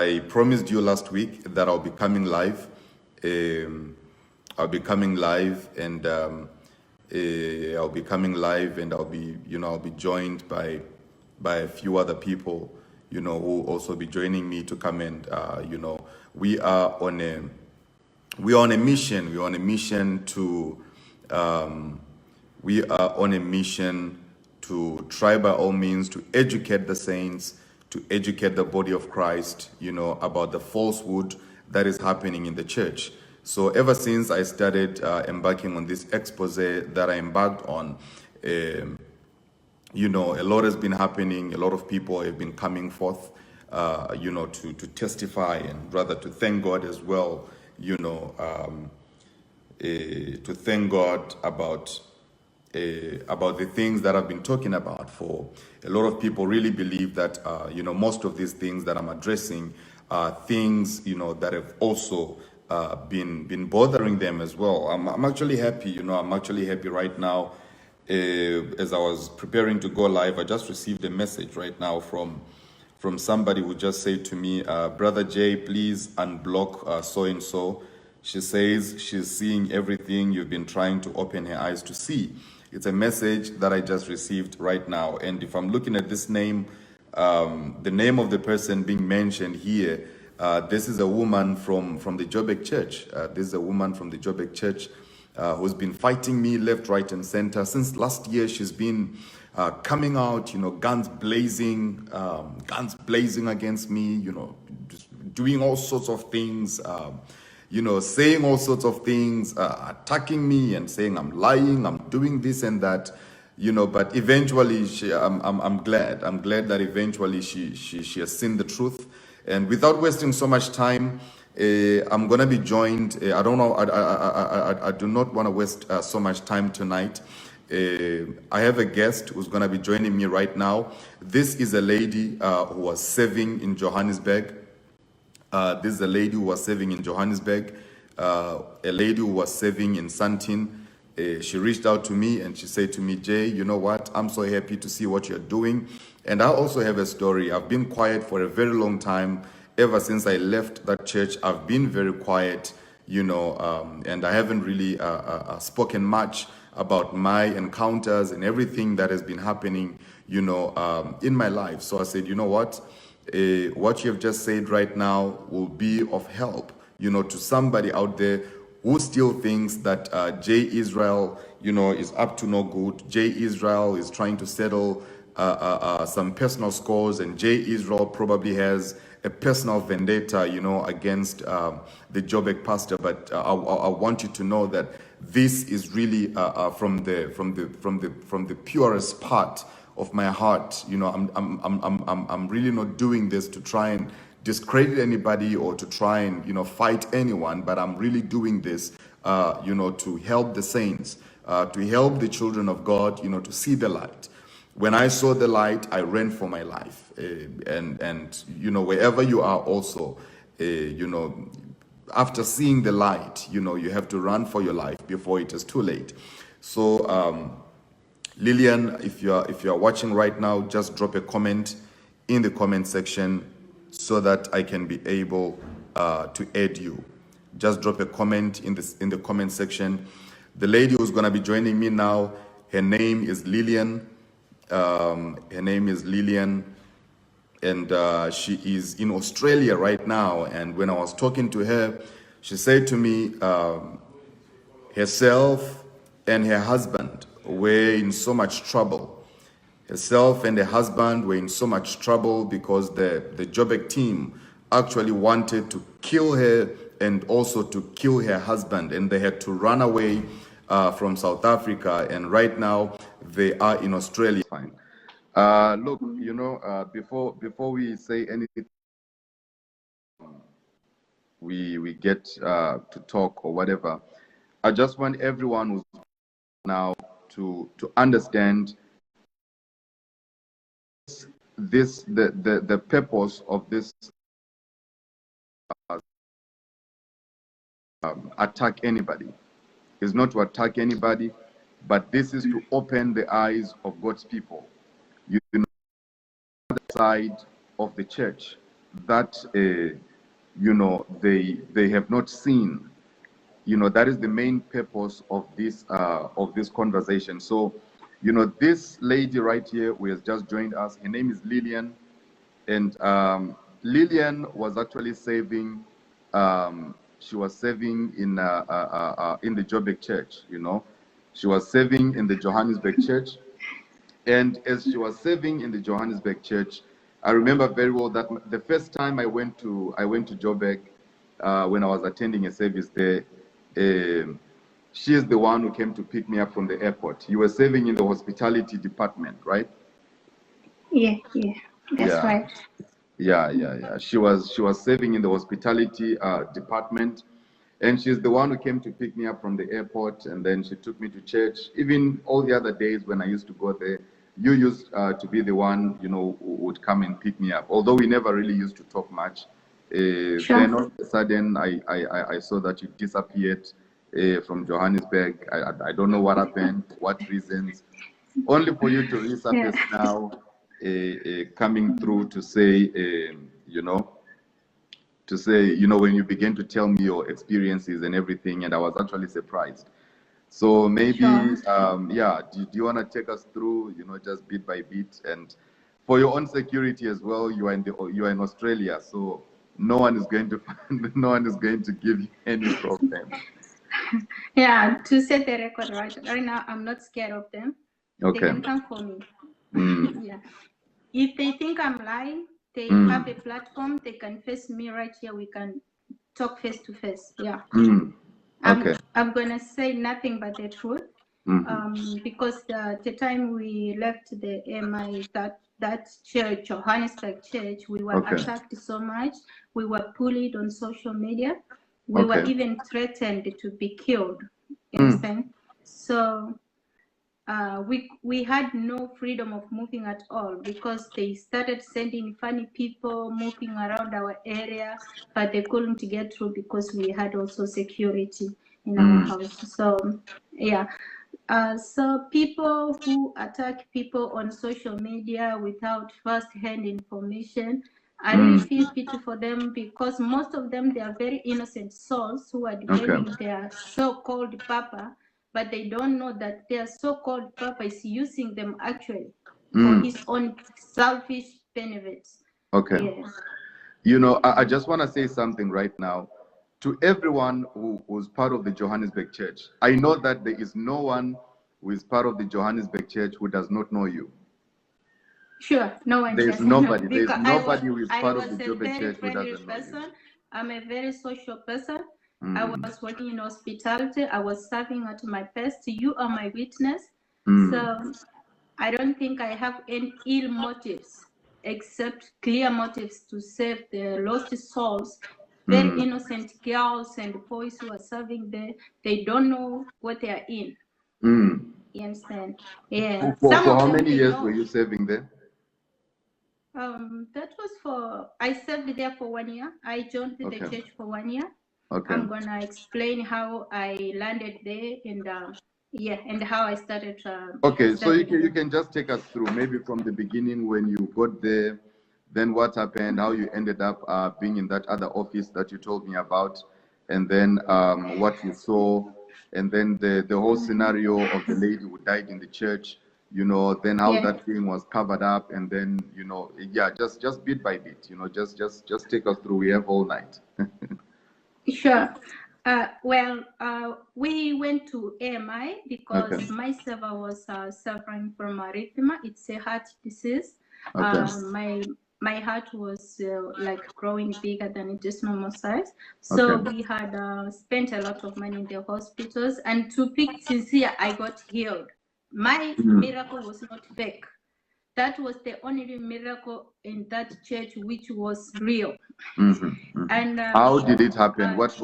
I promised you last week that I'll be coming live. I'll be coming live, and I'll be coming live, and I'll be joined by a few other people, who will also be joining me to come and, we are on a mission. We're on a mission to, we are on a mission to try by all means to educate the saints, to educate the body of Christ, about the falsehood that is happening in the church. So ever since I started embarking on this expose that I embarked on, a lot has been happening. A lot of people have been coming forth, to testify and rather to thank God as well, to thank God about the things that I've been talking about. For a lot of people really believe that, most of these things that I'm addressing are things, that have also been bothering them as well. I'm actually happy, I'm actually happy right now. As I was preparing to go live, I just received a message right now from somebody who just said to me, Brother Jay, please unblock so-and-so. She says she's seeing everything you've been trying to open her eyes to see. It's a message that I just received right now. And if I'm looking at this name, the name of the person being mentioned here, this is a woman from the Joburg church. This is a woman from the Joburg church who's been fighting me left, right, and center. Since last year, she's been coming out, guns blazing against me, just doing all sorts of things, saying all sorts of things, attacking me and saying I'm lying, I'm doing this and that, but eventually I'm glad that eventually she has seen the truth. And without wasting so much time, I'm gonna be joined. I don't know. I do not want to waste so much time tonight. I have a guest who's gonna be joining me right now. This is a lady who was serving in Johannesburg. This is a lady who was serving in Johannesburg. A lady who was serving in Sandton. She reached out to me and she said to me, Jay, you know what? I'm so happy to see what you're doing. And I also have a story. I've been quiet for a very long time. Ever since I left that church, I've been very quiet, and I haven't really spoken much about my encounters and everything that has been happening, in my life. So I said, you know what you have just said right now will be of help, to somebody out there who still thinks that J. Israel, is up to no good. J. Israel is trying to settle some personal scores, and J. Israel probably has a personal vendetta, against the Joburg pastor. But I want you to know that this is really from the purest part of my heart. I'm really not doing this to try and discredit anybody or to try and fight anyone, but I'm really doing this to help the saints, to help the children of God, to see the light. When I saw the light, I ran for my life. And wherever you are also, after seeing the light, you have to run for your life before it is too late. So, Lillian, if you are watching right now, just drop a comment in the comment section so that I can be able to add you. Just drop a comment in the comment section. The lady who's going to be joining me now, her name is Lillian. And she is in Australia right now. And when I was talking to her, she said to me, herself and her husband were in so much trouble. Herself and her husband were in so much trouble because the Joburg team actually wanted to kill her and also to kill her husband, and they had to run away from South Africa, and right now they are in Australia. Fine. Look, before we say anything, we get to talk or whatever, I just want everyone who's now to understand the purpose of this attack anybody. Is not to attack anybody, but this is to open the eyes of God's people. You know, the side of the church, that they have not seen. That is the main purpose of this conversation. So, this lady right here who has just joined us, her name is Lillian, and Lillian was actually saving. She was serving in the Joburg church. She was serving in the Johannesburg church, and as she was serving in the Johannesburg church, I remember very well that the first time I went to Joburg, when I was attending a service there. She is the one who came to pick me up from the airport. You were serving in the hospitality department, right? Yeah, that's Yeah. right. Yeah. She was serving in the hospitality department, and she's the one who came to pick me up from the airport, and then she took me to church. Even all the other days when I used to go there, you used to be the one, who would come and pick me up. Although we never really used to talk much. Sure. Then all of a sudden, I saw that you disappeared from Johannesburg. I don't know what happened, what reasons. Only for you to resurface now, coming through to say, when you began to tell me your experiences and everything, and I was actually surprised. So maybe, Sure. do you want to take us through, just bit by bit, and for your own security as well? You are in Australia, so no one is going to no one is going to give you any problem. Yeah, to set the record right now, I'm not scared of them. Okay. They can come for me. Yeah. If they think I'm lying, they have a platform. They can face me right here. We can talk face to face. Yeah. Okay. I'm gonna say nothing but the truth. Because the time we left the MI, that church, Johannesburg church, we were attacked so much. We were bullied on social media. We were even threatened to be killed. You understand? So we had no freedom of moving at all because they started sending funny people moving around our area, but they couldn't get through because we had also security in our house. So yeah. So people who attack people on social media without first-hand information, I really feel pity for them because most of them, they are very innocent souls who are defending their so-called papa, but they don't know that their so-called papa is using them actually for his own selfish benefits. Okay. Yeah. I just want to say something right now to everyone who's part of the Johannesburg church. I know that there is no one who is part of the Johannesburg church who does not know you. Sure, no one There's doesn't know nobody. There's because nobody who is I part of was the a Joburg very church who friendly doesn't know you. person. I'm a very social person. I was working in hospitality. I was serving at my best. You are my witness. So I don't think I have any ill motives except clear motives to save the lost souls. Very innocent girls and boys who are serving there. They don't know what they are in. You understand? Yeah. For Some of how them, many they years know. were you serving there? That was I served there for 1 year. I joined the church for 1 year. Okay. I'm gonna explain how I landed there and and how I started. Okay, so you serving. can just take us through maybe from the beginning when you got there, then what happened, how you ended up being in that other office that you told me about, and then what you saw, and then the whole scenario of the lady who died in the church, then how that thing was covered up, and then just bit by bit, just take us through. We have all night. Sure. We went to AMI because myself I was suffering from arrhythmia. It's a heart disease. My heart was like growing bigger than its normal size. So we had spent a lot of money in the hospitals. And to be sincere, I got healed. My miracle was not fake. That was the only miracle in that church which was real. And how did it happen? What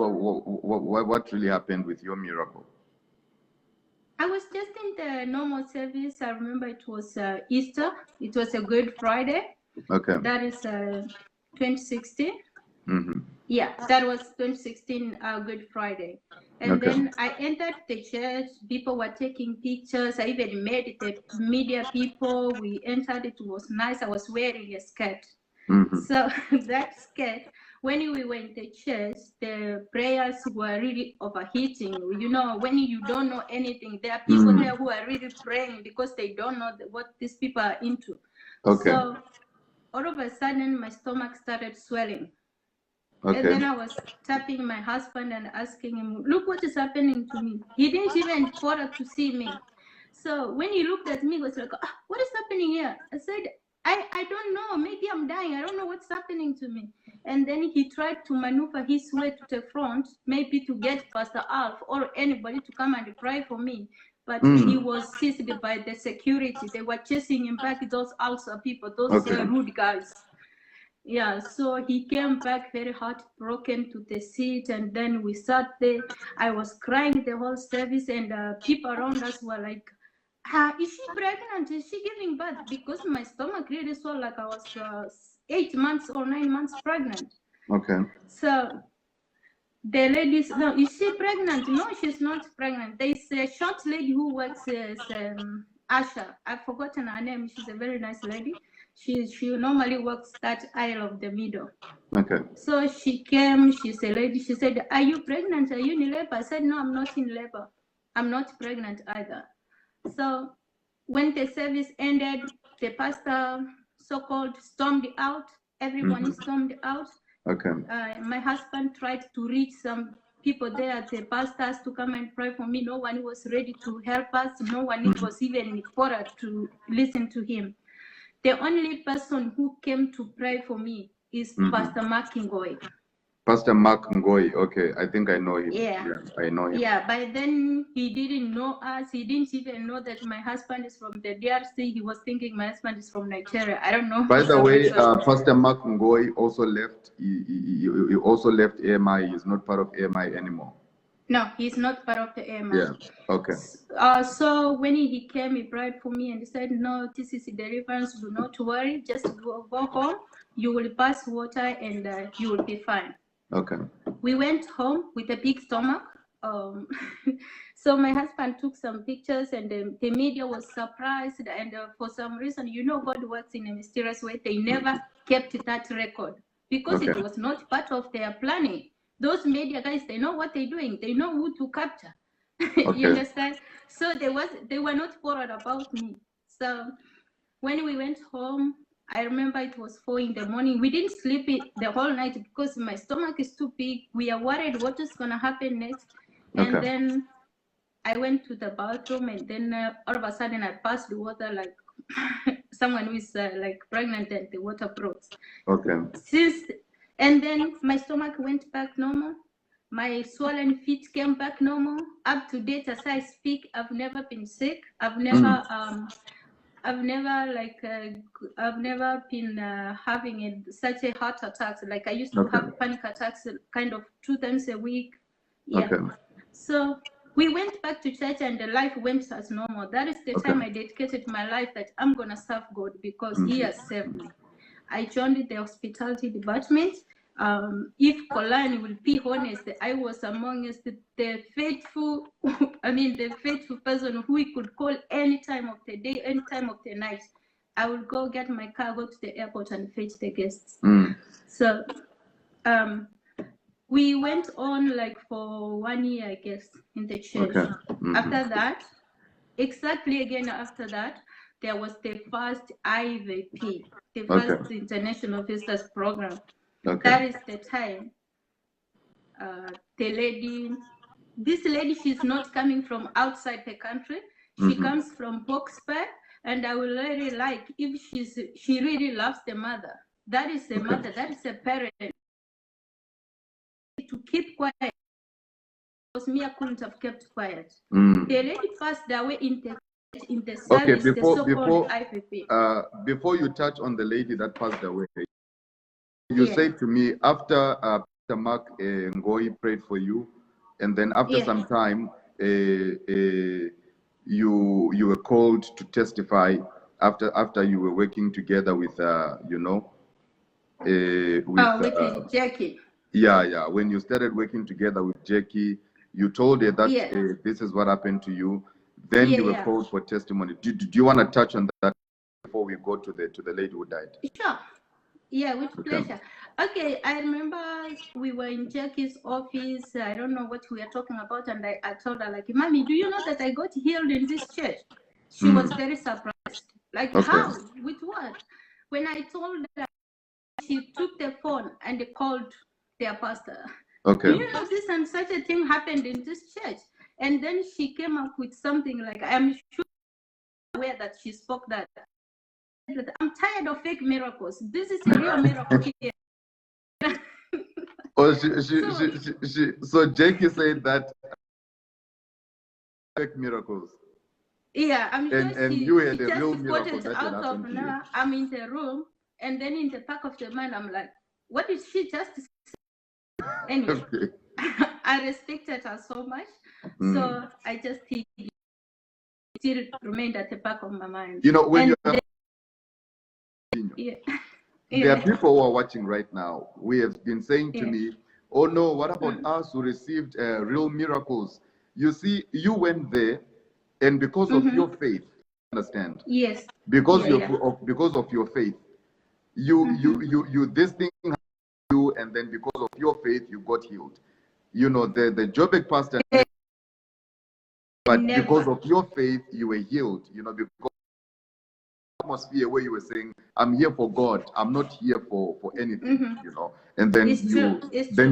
really happened with your miracle? I was just in the normal service. I remember it was Easter. It was a Good Friday. Okay. That is 2016. Yeah, that was 2016 Good Friday. And then I entered the church. People were taking pictures. I even met the media people. We entered. It was nice. I was wearing a skirt. So that scared. When we went to church, the prayers were really overheating. You know, when you don't know anything, there are people there who are really praying because they don't know what these people are into. Okay. So all of a sudden, my stomach started swelling. Okay. And then I was tapping my husband and asking him, look what is happening to me. He didn't even bother to see me. So when he looked at me, he was like, what is happening here? I said, I don't know. Maybe I'm dying. I don't know what's happening to me. And then he tried to maneuver his way to the front, maybe to get Pastor Alf or anybody to come and pray for me. But he was seized by the security. They were chasing him back, those Alsa people, those rude guys. Yeah, so he came back very heartbroken to the seat, and then we sat there. I was crying the whole service, and people around us were like, is she pregnant? Is she giving birth? Because my stomach really swelled like I was 8 months or 9 months pregnant. Okay. So the ladies, no, is she pregnant? No, she's not pregnant. There's a short lady who works as Asha. I've forgotten her name. She's a very nice lady. She normally works that aisle of the middle. Okay. So she came, she's a lady. She said, are you pregnant? Are you in labor? I said, no, I'm not in labor. I'm not pregnant either. So when the service ended, the pastor so-called stormed out. Everyone stormed out. Okay. My husband tried to reach some people there, the pastors, to come and pray for me. No one was ready to help us. No one was even bothered to listen to him. The only person who came to pray for me is Pastor Mark Ngoy. Pastor Mark Ngoy, okay, I think I know him. Yeah, I know him. Yeah, by then he didn't know us. He didn't even know that my husband is from the DRC. He was thinking my husband is from Nigeria. I don't know. By the way, Pastor Mark Ngoy also left. He also left AMI. He's not part of AMI anymore. No, he's not part of the AMI. Yeah. Okay. So when he came, he prayed for me and he said, "No, this is deliverance. Do not worry. Just go home. You will pass water and you will be fine." Okay. We went home with a big stomach. So my husband took some pictures, and the media was surprised. And for some reason, you know, God works in a mysterious way. They never kept that record because it was not part of their planning. Those media guys, they know what they're doing. They know who to capture. You understand? So they were not bothered about me. So when we went home, I remember it was 4 in the morning. We didn't sleep the whole night because my stomach is too big. We are worried what is going to happen next. And then I went to the bathroom, and then all of a sudden I passed the water like someone who is like pregnant, and the water froze. And then my stomach went back normal. My swollen feet came back normal. Up to date, as I speak, I've never been sick. I've never been having such a heart attacks. Like I used to have panic attacks kind of 2 times a week. Yeah. So we went back to church, and the life went as normal. That is the time I dedicated my life that I'm going to serve God because He has saved me. I joined the hospitality department. If Colani will be honest, I was amongst the faithful, the faithful person who we could call any time of the day, any time of the night. I would go get my car, go to the airport and fetch the guests. So we went on like for 1 year, I guess, in the church. After that, after that, there was the first IVP, the first International Visitors Program. That is the time this lady, she's not coming from outside the country. She comes from Boxburg, and I would really like if she really loves the mother. That is a mother, that is a parent. To keep quiet, because me, I couldn't have kept quiet. The lady passed away in the service, the so-called IVP. Before you touch on the lady that passed away, you said to me after Pastor Mark Ngoy prayed for you, and then after some time, you were called to testify after you were working together with with Jackie. Yeah. When you started working together with Jackie, you told her that this is what happened to you. Then you were called for testimony. Do you want to touch on that before we go to the lady who died? Sure. Yeah, with pleasure. Okay, I remember we were in Jackie's office. I don't know what we were talking about, and I told her, like, Mommy, do you know that I got healed in this church? She was very surprised. Like, how? With what? When I told her, she took the phone and called their pastor. Do you know this and such a thing happened in this church? And then she came up with something like, I'm sure aware that she spoke that. I'm tired of fake miracles. This is a real miracle here. Oh, so Jackie said that fake miracles. Yeah, I'm sure and she, you had she a just real miracle quoted that out had of happened to you. now. I'm in the room, and then in the back of the mind, I'm like, what did she just say? Anyway, I respected her so much, so I just still remained at the back of my mind. You know, when there are yeah. people who are watching right now. We have been saying to me, oh no, what about us who received real miracles? You see, you went there, and because of your faith, understand? Yes. Because because of your faith, you this thing happened to you, and then because of your faith, you got healed. You know, the Joburg pastor, but because of your faith, you were healed. You know, because atmosphere where you were saying, I'm here for God, I'm not here for anything, you know, and then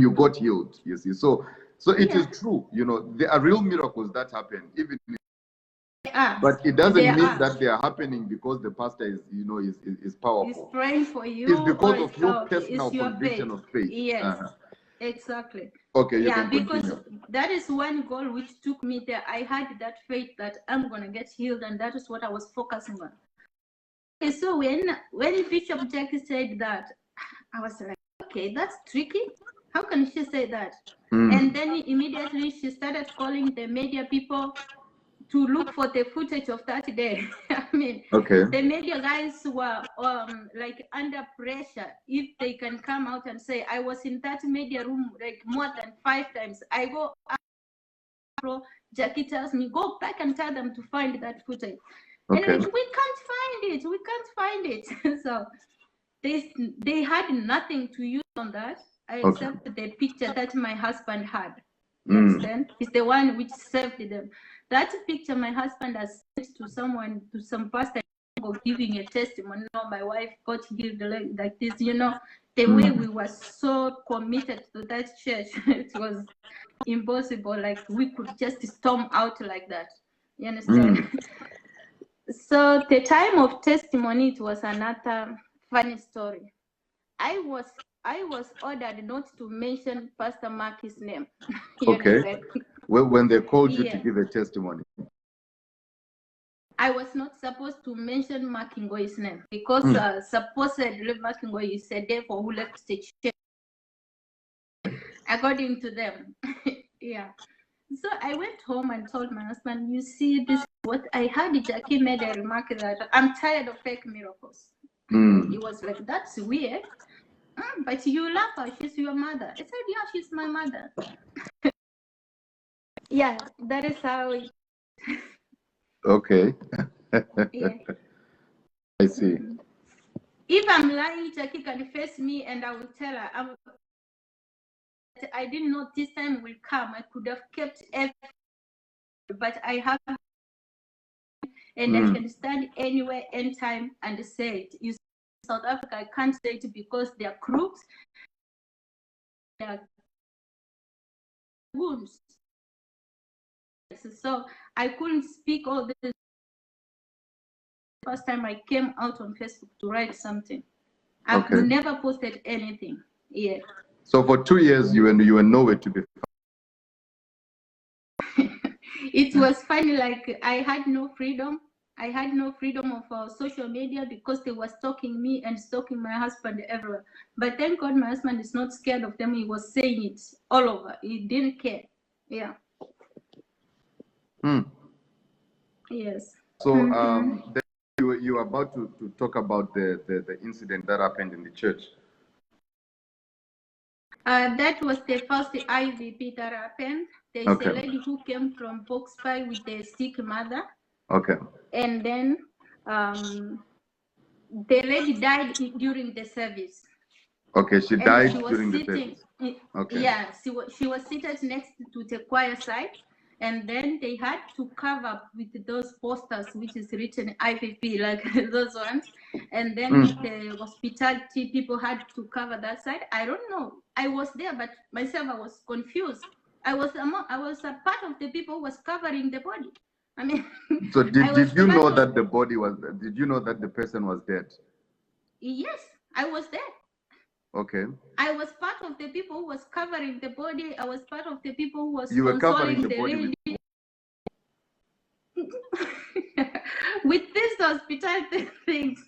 you got healed, you see. So it is true, you know, there are real miracles that happen, even but it doesn't mean that they are happening because the pastor is, you know, is powerful. He's praying for you. It's because of your personal conviction of faith. Yes. Exactly. Okay, you yeah, can because continue. that is one goal which took me there. I had that faith that I'm gonna get healed, and that is what I was focusing on. Okay, so when Bishop Jackie said that, I was like, okay, that's tricky. How can she say that? And then immediately she started calling the media people to look for the footage of that day. I mean, the media guys were like under pressure. If they can come out and say, I was in that media room like more than 5 times. I go, Jackie tells me, go back and tell them to find that footage. And like, we can't find it. We can't find it. So they had nothing to use on that except the picture that my husband had. You understand? It's the one which saved them. That picture my husband has sent to someone, to some pastor, giving a testimony. No, my wife got healed like this. You know, the way we were so committed to that church, it was impossible. Like we could just storm out like that. You understand? So the time of testimony, it was another funny story. I was ordered not to mention Pastor Marky's name. When they called you to give a testimony, I was not supposed to mention Makingo's name because supposedly Makingo is a devil who left the church, according to them. Yeah. So I went home and told my husband, you see, this is what I heard. Jackie made a remark that I'm tired of fake miracles. He was like, that's weird. But you love her, she's your mother. I said, yeah, she's my mother. Yeah, that is how it... Okay. Yeah. I see. If I'm lying, Jackie can face me and I will tell her, I didn't know this time will come. I could have kept everything, but I have, and I can stand anywhere, anytime, and say it. You see, in South Africa, I can't say it because they are crooks, they are wounds. So I couldn't speak all this. First time I came out on Facebook to write something. I've never posted anything yet. So for 2 years, you were nowhere to be found. It was funny, like I had no freedom. I had no freedom of social media because they were stalking me and stalking my husband everywhere. But thank God my husband is not scared of them. He was saying it all over. He didn't care. Yeah. Yes. So then you were about to talk about the incident that happened in the church. That was the first IVP that happened. There's a lady who came from Boxby with a sick mother. And then the lady died during the service. Okay, she died during the service. Okay. Yeah, she was seated next to the choir side, and then they had to cover up with those posters which is written IPP, like those ones, and then the hospitality people had to cover that side. I don't know. I was there, but myself I was confused. I was a part of the people who was covering the body. I mean, so did you know that the body was? Did you know that the person was dead? Yes, I was there. Okay. I was part of the people who was covering the body. I was part of the people who was you were covering the body lady. With these hospitality things.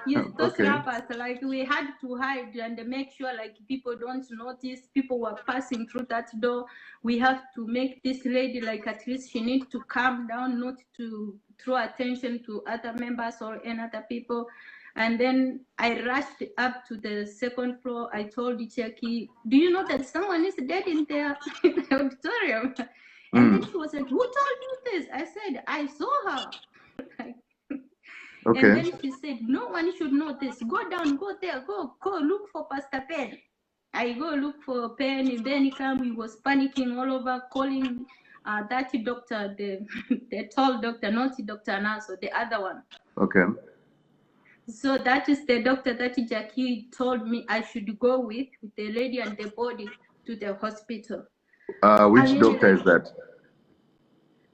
Yes, those rappers, like we had to hide and make sure like people don't notice. People were passing through that door. We have to make this lady like at least she needs to calm down, not to throw attention to other members or any other people. And then I rushed up to the second floor. I told the Jackie, do you know that someone is dead in the auditorium? And then she was like, who told you this? I said, I saw her. And then she said, no one should know this. Go down, go there, go look for Pastor Penn. I go look for Penn, and then he came, he was panicking all over, calling that doctor, the tall doctor, not Dr. Naso, the other one. Okay. So that is the doctor that Jackie told me I should go with the lady and the body to the hospital. Which doctor is that?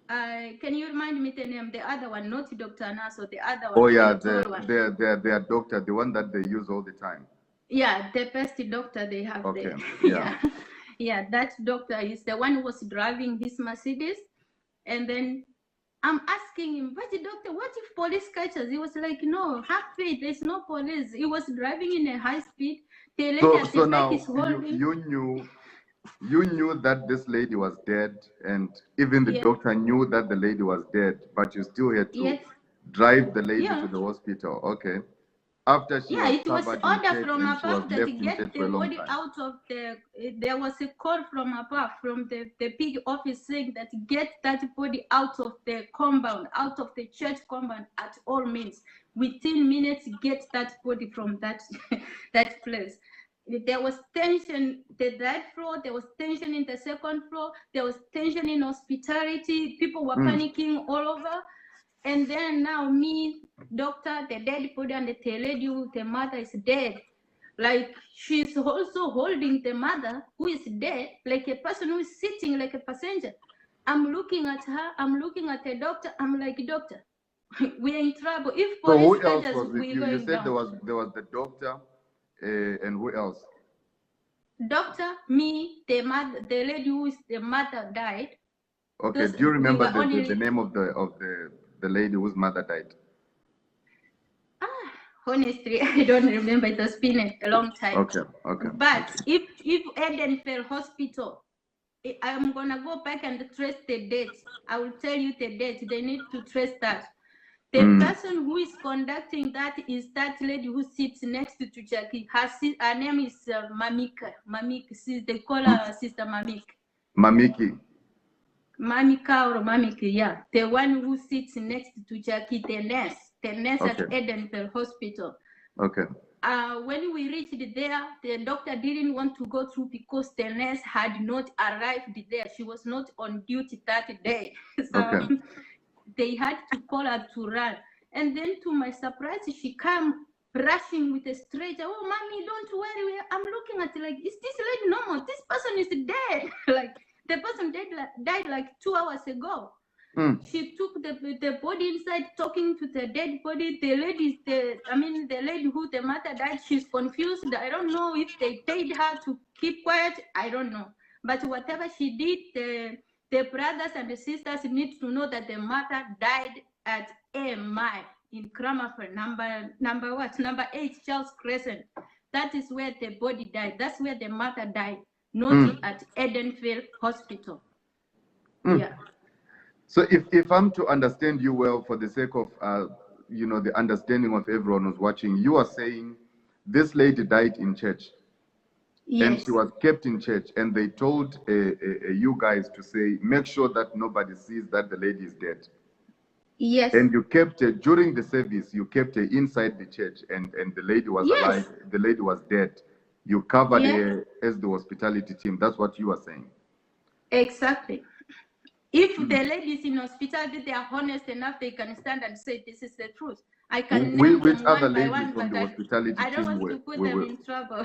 Can you remind me the name? The other one, not Dr. Naso, the other one. Oh yeah, their doctor, the one that they use all the time. Yeah, the best doctor they have there. Yeah. Yeah, that doctor is the one who was driving his Mercedes. And then I'm asking him, but doctor, what if police catches? He was like, no, have faith, there's no police. He was driving in a high speed. The lady at the back is holding. You knew that this lady was dead, and even the doctor knew that the lady was dead, but you still had to drive the lady to the hospital. Okay. After she was it was order from above that to get the body out of the. There was a call from above, from the big office saying that get that body out of the compound, out of the church compound at all means. Within minutes, get that body from that that place. There was tension the third floor, there was tension in the second floor, there was tension in hospitality, people were panicking all over. And then now me, doctor, the dead body and the lady, the mother is dead. Like she's also holding the mother who is dead, like a person who is sitting like a passenger. I'm looking at her, I'm looking at the doctor, I'm like, doctor, we're in trouble. If police catch us, we're going down. You said there was the doctor. And who else? Doctor, me, the mother, the lady who is the mother died. Okay. Do you remember the name of the lady whose mother died? Honestly, I don't remember. It has been a long time. Okay. But if Edenfell Hospital, I'm gonna go back and trace the dates. I will tell you the date. They need to trace that. The person who is conducting that is that lady who sits next to Jackie. Her name is Mamika. They call her Sister Mamik. Mamiki. Mamika or Mamiki, yeah. The one who sits next to Jackie, the nurse at Edenfell Hospital. Okay. When we reached there, the doctor didn't want to go through because the nurse had not arrived there. She was not on duty that day. So they had to call her to run. And then to my surprise, she came rushing with a stretcher. Oh, mommy, don't worry. I'm looking at it like, is this lady normal? This person is dead. Like, the person died like 2 hours ago. She took the body inside, talking to the dead body. The lady who the mother died, she's confused. I don't know if they paid her to keep quiet. I don't know. But whatever she did, the brothers and the sisters need to know that the mother died at AMI in Cramafer, number 8 Charles Crescent. That is where the body died. That's where the mother died, not at Edenfell Hospital. Yeah. So if I'm to understand you well, for the sake of the understanding of everyone who's watching, you are saying this lady died in church. Yes. And she was kept in church, and they told you guys to say, make sure that nobody sees that the lady is dead. Yes. And you kept her during the service. You kept her inside the church, and the lady was alive. The lady was dead, You covered her as the hospitality team. That's what you are saying. Exactly. If the ladies in hospitality, they are honest enough, they can stand and say, this is the truth. I can name them one by one, but I don't want to put them in trouble.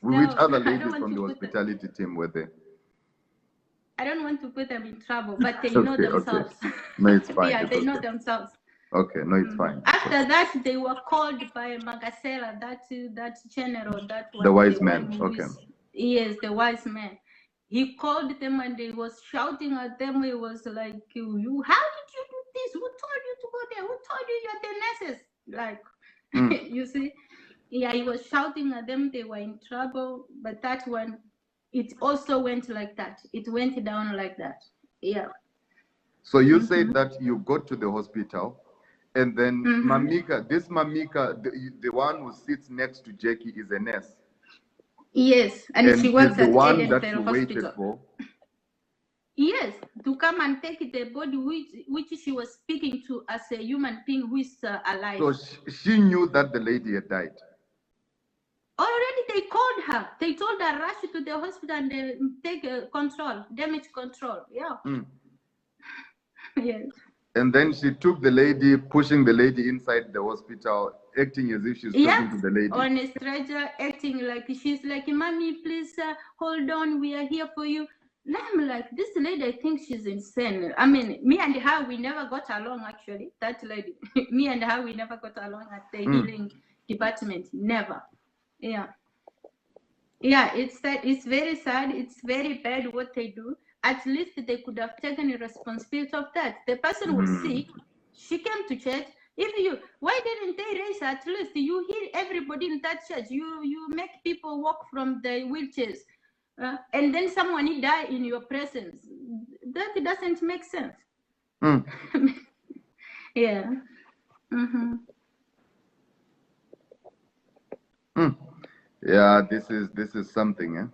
Which other ladies from the hospitality team were there? I don't want to put them in trouble, but they know themselves. Okay. No, it's fine. Yeah, they know themselves. Okay, no, it's fine. After that, they were called by Magasela, that general, that was the wise man. Okay. Yes, the wise man. He called them and he was shouting at them. He was like, "You, how did you do this? Who told you to go there? Who told you you're the nurses?" Like, you see, yeah, he was shouting at them. They were in trouble, but that one, it also went like that. It went down like that. Yeah. So you said that you got to the hospital, and then Mamika, this Mamika, the one who sits next to Jackie, is a nurse. Yes, and she works the at one that Edenfell you waited Hospital. for. Yes, to come and take the body which she was speaking to as a human being who is alive. So she knew that the lady had died. Already they called her. They told her rush to the hospital and take control, damage control. Yeah. Yes. And then she took the lady, pushing the lady inside the hospital, acting as if she's talking to the lady. On a stretcher, acting like she's like, "Mommy, please hold on. We are here for you." And I'm like, this lady, I think she's insane. I mean, me and her, we never got along, actually. That lady, me and her, we never got along at the healing department. Never. Yeah. Yeah, it's sad. It's very sad. It's very bad what they do. At least they could have taken responsibility of that. The person was sick. She came to church. Why didn't they raise her? At least you hear everybody in that church. You make people walk from the wheelchairs. And then someone die in your presence. That doesn't make sense. Yeah. Yeah, this is something, eh?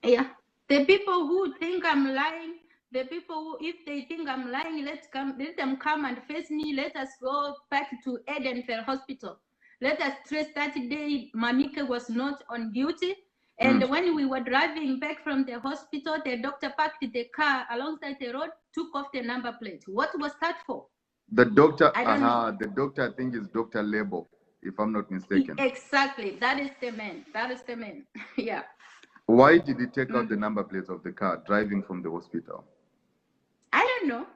Yeah. The people who think I'm lying, the people who, if they think I'm lying, let them come and face me. Let us go back to Edenfell Hospital. Let us trace that day Mamika was not on duty. And when we were driving back from the hospital, the doctor parked the car alongside the road, took off the number plate. What was that for? The doctor, I don't know. The doctor, I think, is Dr. Lebo, if I'm not mistaken. Exactly. That is the man. That is the man. Yeah. Why did he take out the number plates of the car driving from the hospital? I don't know.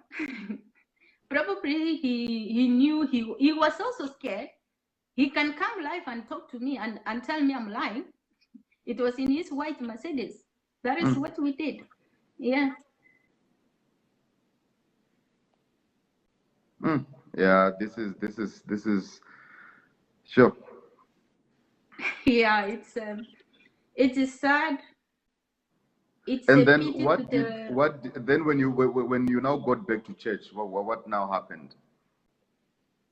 Probably he knew he was also scared. He can come live and talk to me and tell me I'm lying. It was in his white Mercedes. That is what we did. Yeah. Yeah, this is sure. Yeah, it is sad. And then then when you now got back to church, what now happened?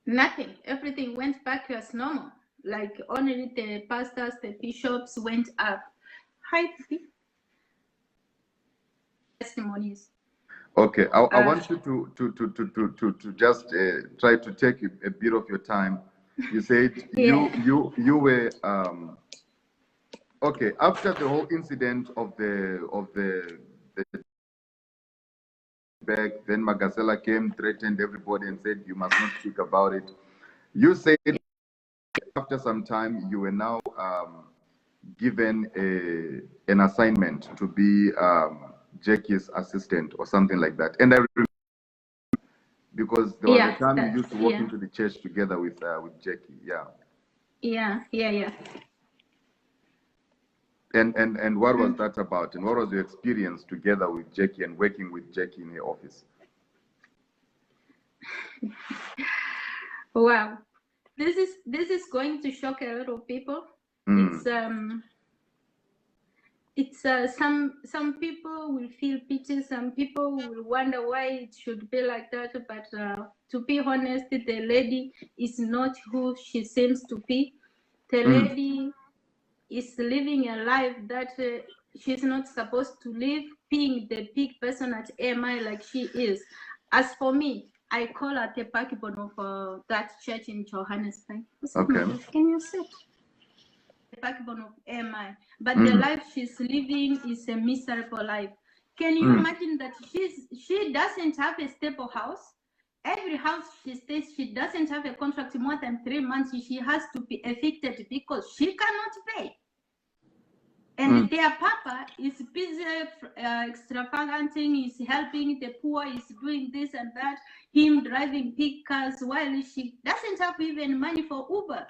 Nothing. Everything went back as normal. Like only the pastors, the bishops went up. Hi, testimonies. Okay, I want you to just try to take a bit of your time. You said you were okay after the whole incident of the back. Then Magasela came, threatened everybody, and said you must not speak about it. You said after some time you were now given an assignment to be Jackie's assistant or something like that. And I remember because there was a time you used to walk into the church together with Jackie. Yeah. And what was that about? And what was your experience together with Jackie and working with Jackie in her office? Wow, this is going to shock a lot of people. It's some people will feel pity, some people will wonder why it should be like that, but to be honest, the lady is not who she seems to be. The lady is living a life that she's not supposed to live, being the big person at AMI like she is. As for me, I call her the backbone of that church in Johannesburg. Okay. Can you sit? the backbone of AMI, but the life she's living is a miserable life. Can you imagine that she doesn't have a stable house? Every house she stays, she doesn't have a contract more than 3 months. She has to be evicted because she cannot pay. And their papa is busy extravaganting, is helping the poor, is doing this and that, him driving big cars while she doesn't have even money for Uber.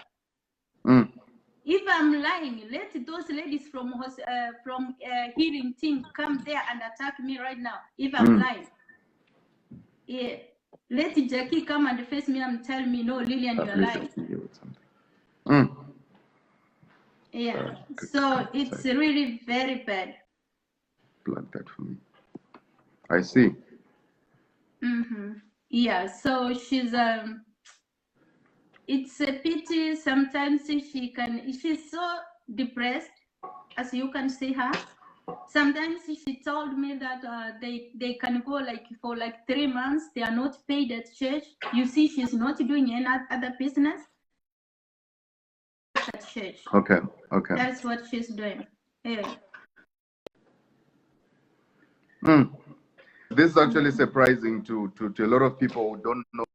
If I'm lying, let those ladies from hearing team come there and attack me right now. If I'm lying, yeah, let Jackie come and face me and tell me, no, Lillian, you're lying. Yeah, so it's really very bad. Plug that for me. I see. Yeah, so she's it's a pity sometimes she's so depressed, as you can see her. Sometimes she told me that they can go for 3 months, they are not paid at church. You see, she's not doing any other business at church. Okay. That's what she's doing. Yeah. This is actually surprising to a lot of people who don't know.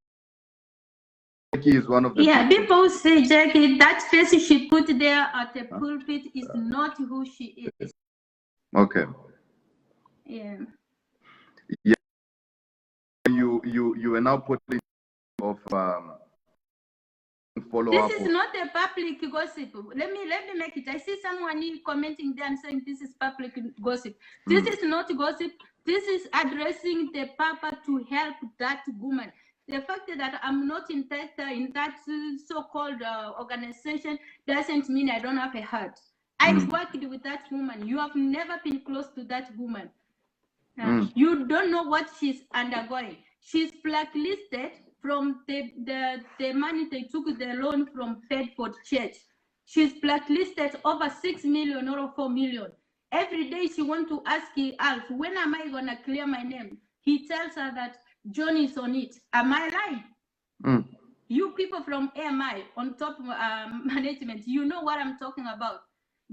Jackie is one of the people say Jackie, that face she put there at the pulpit is not who she is. Okay. Yeah. You are now putting of follow this up. This is not a public gossip. Let me make it. I see someone commenting there and saying this is public gossip. This is not gossip. This is addressing the papa to help that woman. The fact that I'm not in that so-called organization doesn't mean I don't have a heart. I worked with that woman. You have never been close to that woman. You don't know what she's undergoing. She's blacklisted from the money they took the loan from Bedford Church. She's blacklisted over 6 million or 4 million. Every day she wants to ask Alf, when am I going to clear my name? He tells her that John is on it. Am I lying? You people from AMI on top management, you know what I'm talking about.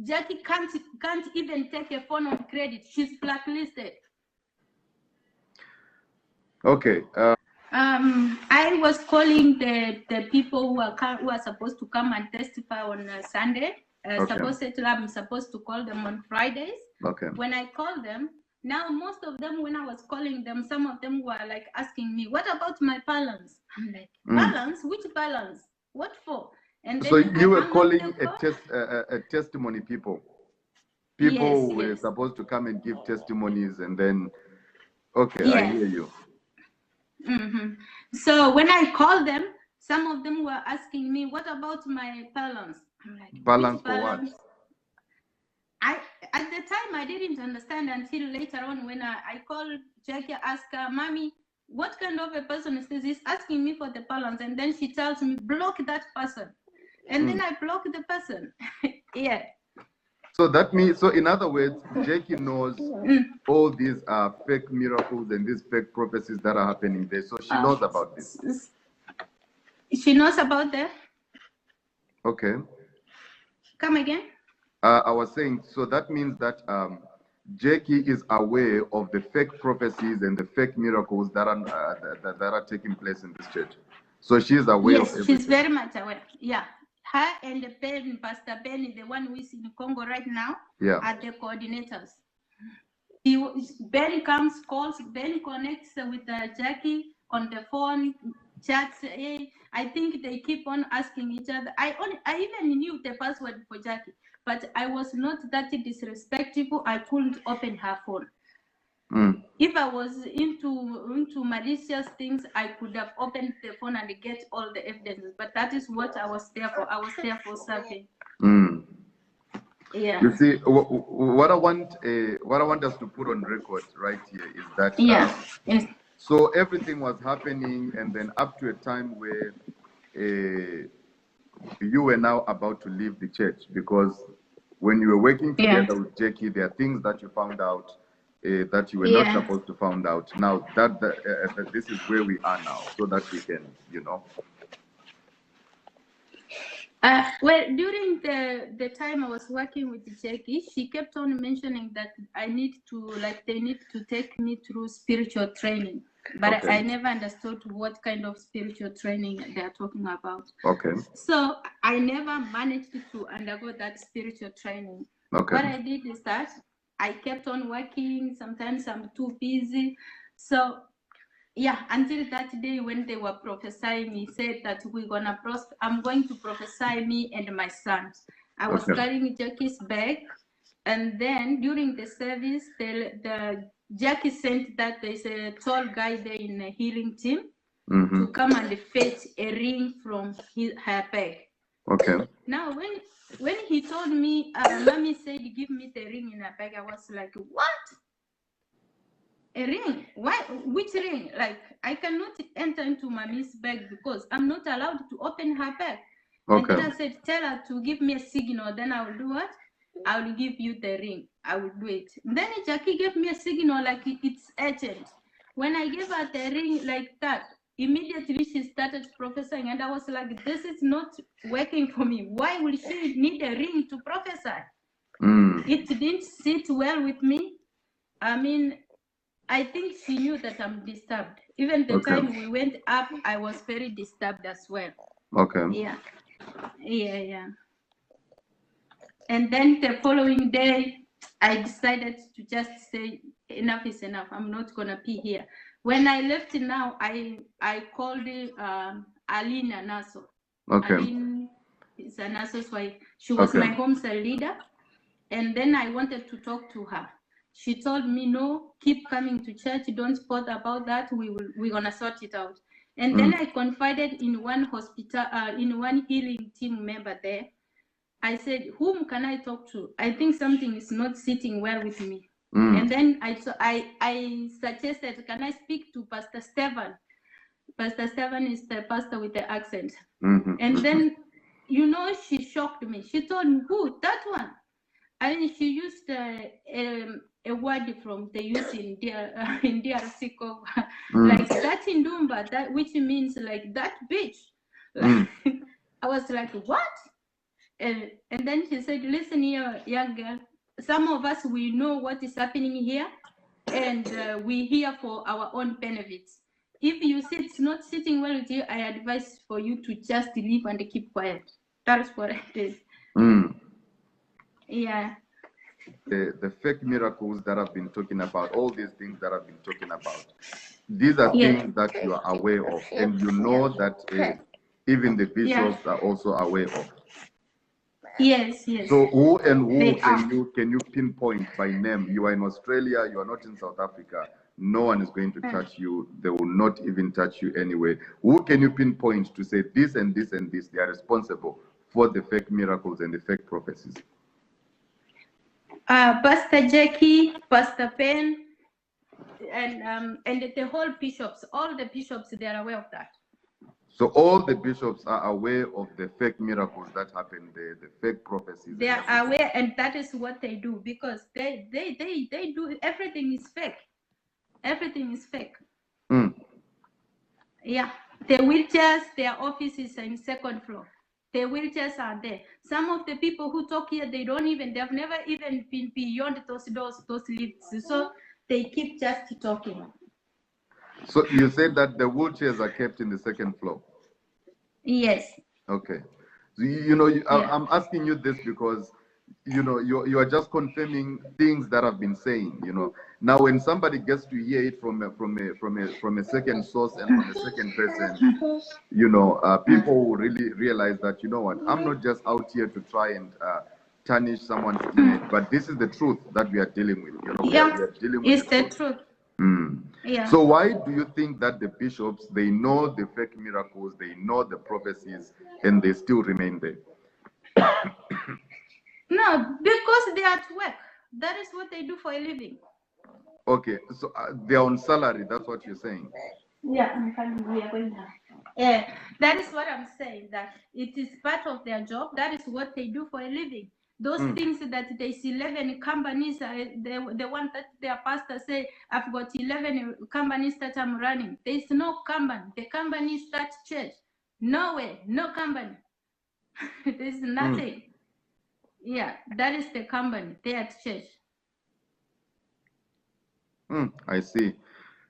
Jackie can't even take a phone on credit. She's blacklisted. Okay. I was calling the people who are supposed to come and testify on Sunday. Supposedly, I'm supposed to call them on Fridays. Okay. When I call them, now most of them, when I was calling them, some of them were asking me, "What about my balance?" I'm like, "Balance? Which balance? What for?" And then so you were calling a testimony people. People who were supposed to come and give testimonies, and then I hear you. So when I called them, some of them were asking me, "What about my balance?" I'm like, balance for what? At the time I didn't understand until later on when I called Jackie, asked her, "Mommy, what kind of a person is this? He's asking me for the balance," and then she tells me, "Block that person," and then I block the person. Yeah. So that means, so in other words, Jackie knows all these fake miracles and these fake prophecies that are happening there. So she knows about this. She knows about that? Okay. Come again? I was saying, so that means that Jackie is aware of the fake prophecies and the fake miracles that are taking place in this church. So she is aware of everything. She's very much aware. Yeah. Her and Ben, Pastor Ben, the one who is in Congo right now, are the coordinators. Ben comes, calls, Ben connects with Jackie on the phone, chats. I think they keep on asking each other. I even knew the password for Jackie, but I was not that disrespectful. I couldn't open her phone. If I was into malicious things, I could have opened the phone and get all the evidence. But that is what I was there for. I was there for serving. Yeah. You see, what I want us to put on record right here is that so everything was happening, and then up to a time where you were now about to leave the church, because when you were working together with Jackie, there are things that you found out that you were not supposed to find out. Now that this is where we are now, so that we can, Well, during the time I was working with Jackie, she kept on mentioning that I need to, like, they need to take me through spiritual training. But Okay. I never understood what kind of spiritual training they are talking about. Okay. So I never managed to undergo that spiritual training. Okay. What I did is that I kept on working. Sometimes I'm too busy. So yeah, until that day when they were prophesying, he said that I'm going to prophesy me and my sons. I was carrying Jackie's bag, and then during the service, the Jackie sent that there's a tall guy there in the healing team to come and fetch a ring from her bag. Okay. Now, when he told me, Mommy said, give me the ring in her bag, I was like, what? A ring? Why? Which ring? Like, I cannot enter into Mommy's bag because I'm not allowed to open her bag. Okay. And then I said, tell her to give me a signal. Then I will do what? I will give you the ring. I will do it. And then Jackie gave me a signal like it's urgent. When I gave her the ring like that, immediately she started prophesying. And I was like, this is not working for me. Why will she need a ring to prophesy? It didn't sit well with me. I mean, I think she knew that I'm disturbed. Even the time we went up, I was very disturbed as well. Okay. Yeah. And then the following day, I decided to just say, enough is enough. I'm not going to be here. When I left now, I called Aline Anaso. Okay. Aline is Anaso's wife. She was my home cell leader. And then I wanted to talk to her. She told me, no, keep coming to church. Don't bother about that. We're gonna sort it out. And then I confided in one healing team member there. I said, whom can I talk to? I think something is not sitting well with me. And then I suggested, can I speak to Pastor Stephen? Pastor Stephen is the pastor with the accent. And then, she shocked me. She told me, who? That one. And she used a word from the youth in DRC, like that in Dumba, that which means like that bitch. I was like, what? And then she said, listen here, young girl, some of us, we know what is happening here, and we're here for our own benefits. If you see it's not sitting well with you, I advise for you to just leave and keep quiet. That's what I did. Yeah. The fake miracles that I've been talking about, all these things that I've been talking about, these are things that you are aware of, and you know that even the bishops are also aware of. Yes. So who and who can you pinpoint by name? You are in Australia, you are not in South Africa. No one is going to touch you. They will not even touch you anyway. Who can you pinpoint to say this and this and this? They are responsible for the fake miracles and the fake prophecies. Pastor Jackie, Pastor Ben, and the whole bishops, all the bishops, they are aware of that. So all the bishops are aware of the fake miracles that happen there, the fake prophecies. They are aware, and that is what they do, because they do, everything is fake. Everything is fake. Yeah, the wheelchairs, their offices are in second floor. The wheelchairs are there. Some of the people who talk here, they've never even been beyond those doors, those lifts. So they keep just talking. So you said that the wheelchairs are kept in the second floor? Yes. Okay. So, I'm asking you this because, you are just confirming things that I've been saying, Now, when somebody gets to hear it from a second source and from a second person, people will really realize that, you know what, I'm not just out here to try and tarnish someone's image, but this is the truth that we are dealing with. We are dealing with the truth. Yeah. So why do you think that the bishops, they know the fake miracles, they know the prophecies, and they still remain there? No, because they are at work. That is what they do for a living. Okay, so they're on salary, that's what you're saying? Yeah, I'm coming. We are going now. Yeah, that is what I'm saying, that it is part of their job. That is what they do for a living. Those things that they see 11 companies, the one that their pastor say, I've got 11 companies that I'm running. There's no company. The company is that church. Nowhere, no company. There's nothing. Yeah, that is the company. They at church. I see.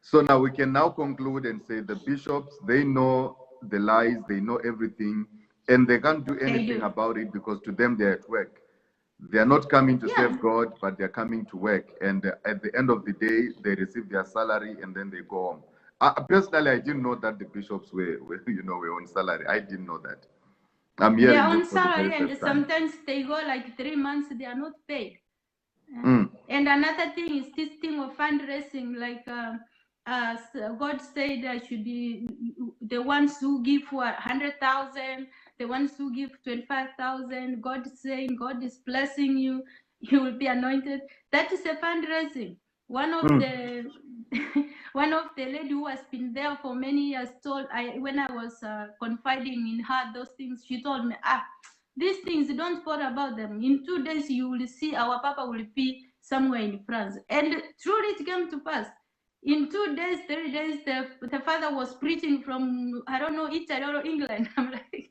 So now we can now conclude and say the bishops, they know the lies, they know everything, and they can't do anything about it because to them they're at work. They are not coming to serve God, but they're coming to work. And at the end of the day, they receive their salary and then they go home. Personally, I didn't know that the bishops were were on salary. I didn't know that. I'm hearing They're on this for the salary, very and first time. sometimes they go like 3 months, they are not paid. And another thing is this thing of fundraising, like God said I should be the ones who give for 100,000, the ones who give 25,000. God is saying God is blessing you, you will be anointed. That is a fundraising. One of the one of the lady who has been there for many years told when I was confiding in her those things, she told me, these things, don't bother about them. In 2 days, you will see our Papa will be somewhere in France. And truly it came to pass. In 2 days, 3 days, the father was preaching from, I don't know, Italy or England. I'm like,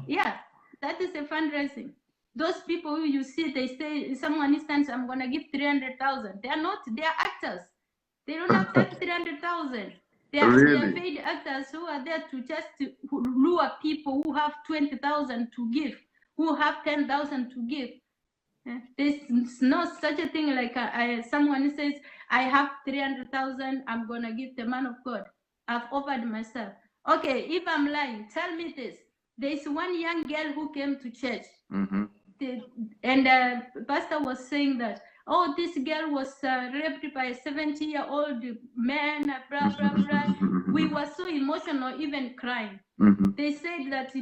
yeah, that is a fundraising. Those people who you see, they say, in some instance, I'm going to give 300,000. They are not, they are actors. They don't have that 300,000. They are paid actors who are there to just lure people who have 20,000 to give, who have 10,000 to give. There's no such a thing like someone says, I have 300,000, I'm going to give the man of God. I've offered myself. Okay, if I'm lying, tell me this. There's one young girl who came to church. And pastor was saying that, oh, this girl was raped by a 70-year-old man, blah, blah, blah. We were so emotional, even crying. They said that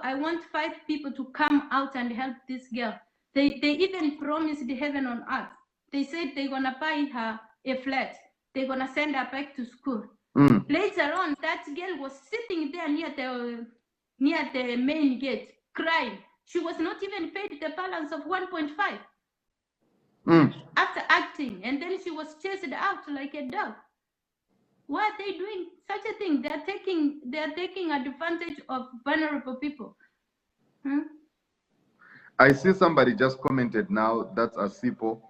I want 5 people to come out and help this girl. They even promised heaven on earth. They said they're going to buy her a flat. They're going to send her back to school. Later on, that girl was sitting there near the main gate, crying. She was not even paid the balance of 1.5 after acting, and then she was chased out like a dog. Why are they doing such a thing? They are taking advantage of vulnerable people. I see somebody just commented now. That's a Sipo.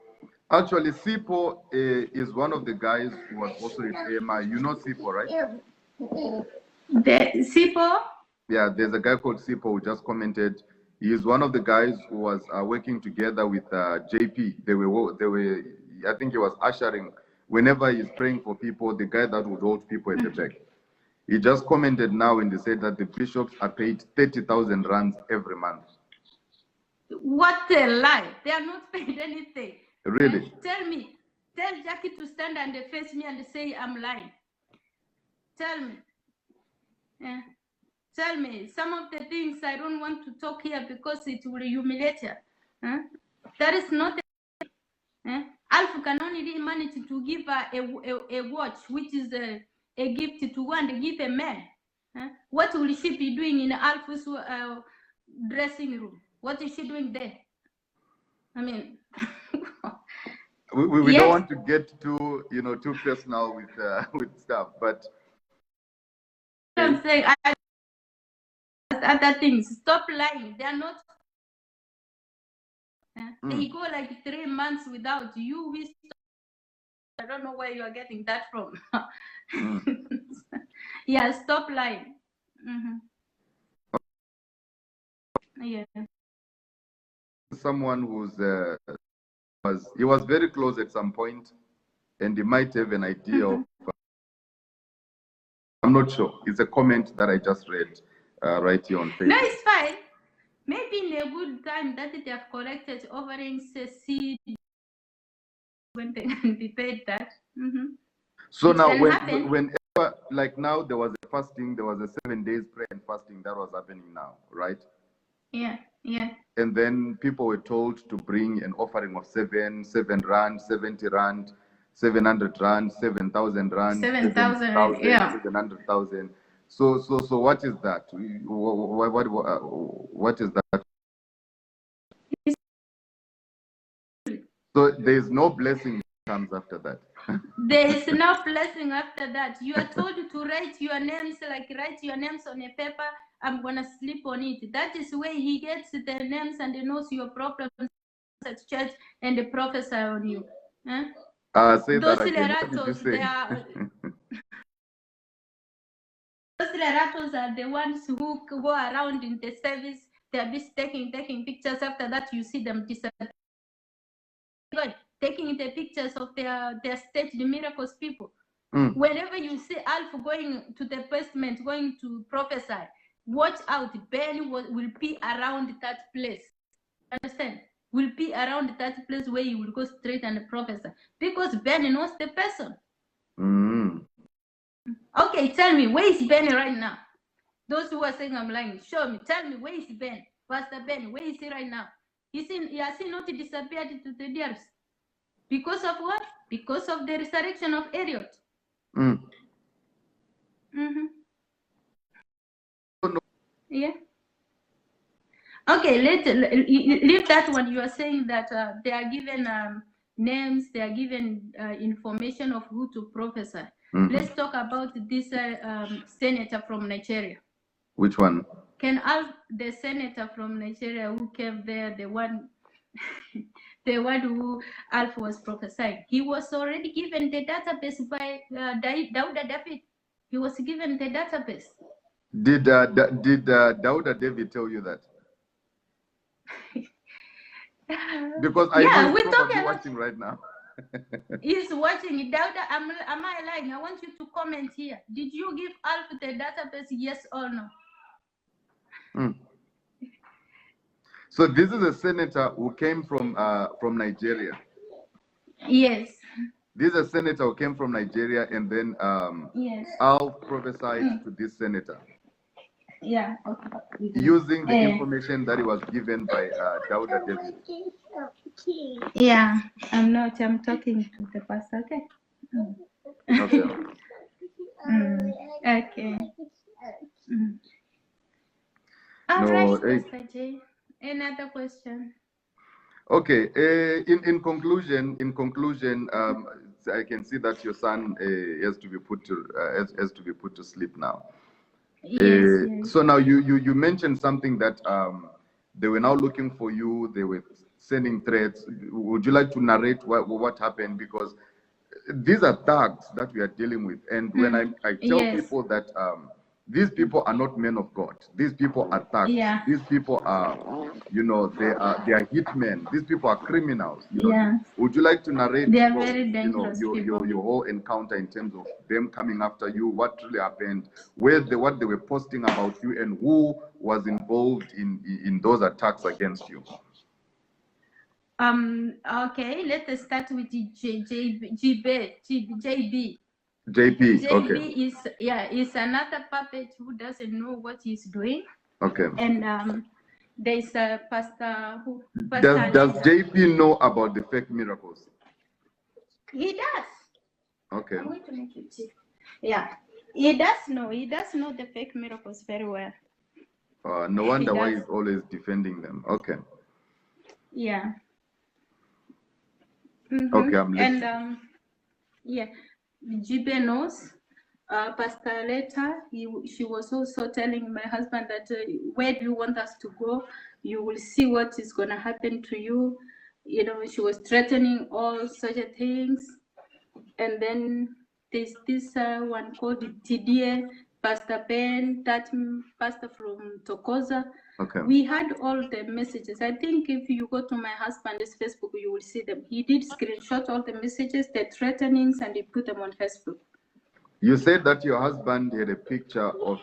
Actually, Sipo is one of the guys who was also in AMI. You know Sipo, right? The Sipo? Yeah, there's a guy called Sipo who just commented. He is one of the guys who was working together with JP. They were. I think he was ushering. Whenever he's praying for people, the guy that would hold people at the back. He just commented now and he said that the bishops are paid 30,000 rands every month. What a lie. They are not paid anything. Really? Tell Jackie to stand and face me and say I'm lying. Tell me. Tell me. Some of the things I don't want to talk here because it will humiliate her. That is not Alpha can only manage to give her a watch, which is a gift to go and give a man. What will she be doing in Alpha's dressing room? What is she doing there? I mean, we don't want to get too personal with stuff, but I'm saying other things. Stop lying. They are not. They go like 3 months without you. I don't know where you are getting that from. Yeah, stop lying. Yeah. Someone who's he was very close at some point, and he might have an idea of. I'm not sure. It's a comment that I just read right here on Facebook. No, it's fine. Maybe in a good time that they have collected offerings, seed, when they can be paid that. So now, whenever, like now, there was a fasting, there was a 7 days prayer and fasting that was happening now, right? Yeah. And then people were told to bring an offering of 7 rand, 70 rand, 700 rand, 7,000 rand, 7,000, yeah. 700,000. So what is that? What is that? So there is no blessing that comes after that. There is no blessing after that. You are told to write your names on a paper I'm gonna sleep on it. That is where he gets the names and he knows your problems at church and the prophesy on you. Say those that again. What did you say? They are those leratos are the ones who go around in the service. They're busy taking pictures. After that, you see them disappear. Taking the pictures of their staged miracles people. Whenever you see Alf going to the basement, going to prophesy, watch out. Ben will be around that place. Understand? Will be around that place where you will go straight and prophesy. Because Ben knows the person. Okay, tell me, where is Ben right now? Those who are saying I'm lying, show me. Tell me, where is Ben? Pastor Ben, where is he right now? Has he not disappeared to the depths? Because of what? Because of the resurrection of Eliot. Yeah. Okay, leave that one. You are saying that they are given names, they are given information of who to prophesy. Let's talk about this senator from Nigeria. Which one? The senator from Nigeria who came there, the one the one who Alf was prophesying, he was already given the database by Dauda David. He was given the database. Did Dauda David tell you that? Because I know he's probably watching right now. He's watching. Dauda, am I lying? I want you to comment here. Did you give Alf the database, yes or no? So this is a senator who came from Nigeria. Yes. This is a senator who came from Nigeria, and then yes. Alf prophesied to this senator. Yeah. Okay. Using the information that he was given by Dauda David. Yeah, I'm not. I'm talking to the pastor. Okay. Okay. Okay. All right, Pastor J. Any other question? Okay. In conclusion, I can see that your son has to be put to sleep now. Yes. So now you mentioned something that they were now looking for you. They were sending threats. Would you like to narrate what happened? Because these are thugs that we are dealing with, and when I tell people that these people are not men of God, these people are thugs. Yeah. These people are, they are hitmen. These people are criminals. Would you like to narrate? They are very dangerous your whole encounter in terms of them coming after you? What really happened? What they were posting about you, and who was involved in those attacks against you? Okay, let us start with JB. JB, okay. is another puppet who doesn't know what he's doing. Okay. And there's a pastor who... Does JP know about the fake miracles? He does. Okay. I'm going to make you tea. Yeah. He does know the fake miracles very well. No wonder why he's always defending them. Okay. Yeah. Okay, I'm listening. And yeah, Jibe knows. Pastor Leta, she was also telling my husband that where do you want us to go? You will see what is going to happen to you. She was threatening all such things. And then there's this one called TDA, Pastor Ben, that pastor from Tokoza. Okay. We had all the messages. I think if you go to my husband's Facebook, you will see them. He did screenshot all the messages, the threatenings, and he put them on Facebook. You said that your husband had a picture of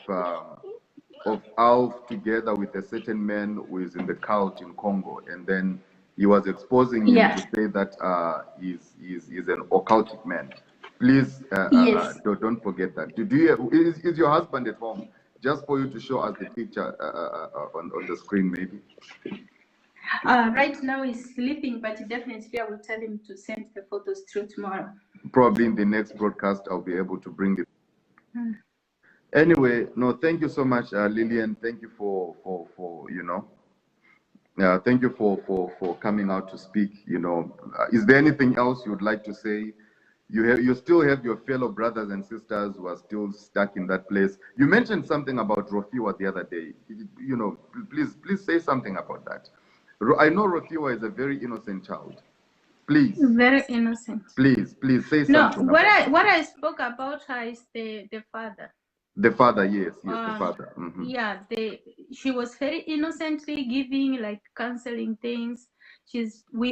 Alf together with a certain man who is in the cult in Congo, and then he was exposing him to say that he's an occultic man. Please yes. Don't forget that. Is your husband at home? Just for you to show us the picture on the screen, maybe. Right now he's sleeping, but definitely I will tell him to send the photos through tomorrow. Probably in the next broadcast, I'll be able to bring it. Anyway, no, thank you so much, Lillian. Thank you for thank you for coming out to speak. Is there anything else you would like to say? you still have your fellow brothers and sisters who are still stuck in that place. You mentioned something about Rofiwa the other day. You know, please say something about that. I know Rofiwa is a very innocent child. Please, Very innocent. please say No, something what about I spoke about her is the father. the father. Yes, the father. Yeah, she was very innocently giving like counseling things.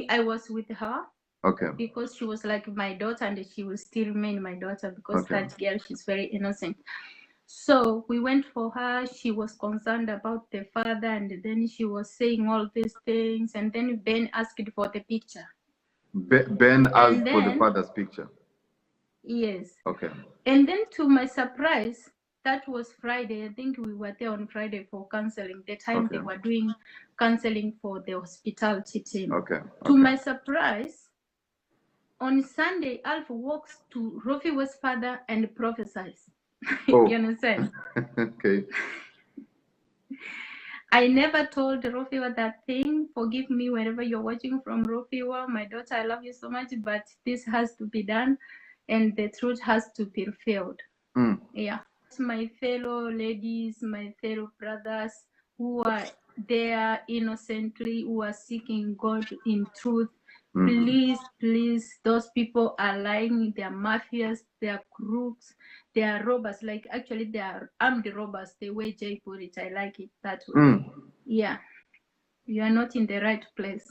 I was with her. Okay. Because she was like my daughter, and she will still remain my daughter because that girl, she's very innocent. So we went for her. She was concerned about the father, and then she was saying all these things, and then Ben asked for the picture. Ben asked for the father's picture. Yes. Okay. And then to my surprise, that was Friday. I think we were there on Friday for counseling. The time they were doing counseling for the hospitality team. Okay. To my surprise, on Sunday, Alf walks to Rofiwa's father and prophesies. Oh. You understand? Okay. I never told Rofiwa that thing. Forgive me whenever you're watching from Rofiwa. My daughter, I love you so much, but this has to be done and the truth has to be revealed. Yeah. My fellow ladies, my fellow brothers who are there innocently, who are seeking God in truth, please, those people are lying. They are mafias, they are crooks, they are robbers. Like, actually, they are armed robbers. The way Jay put it, I like it that way. Yeah. You are not in the right place.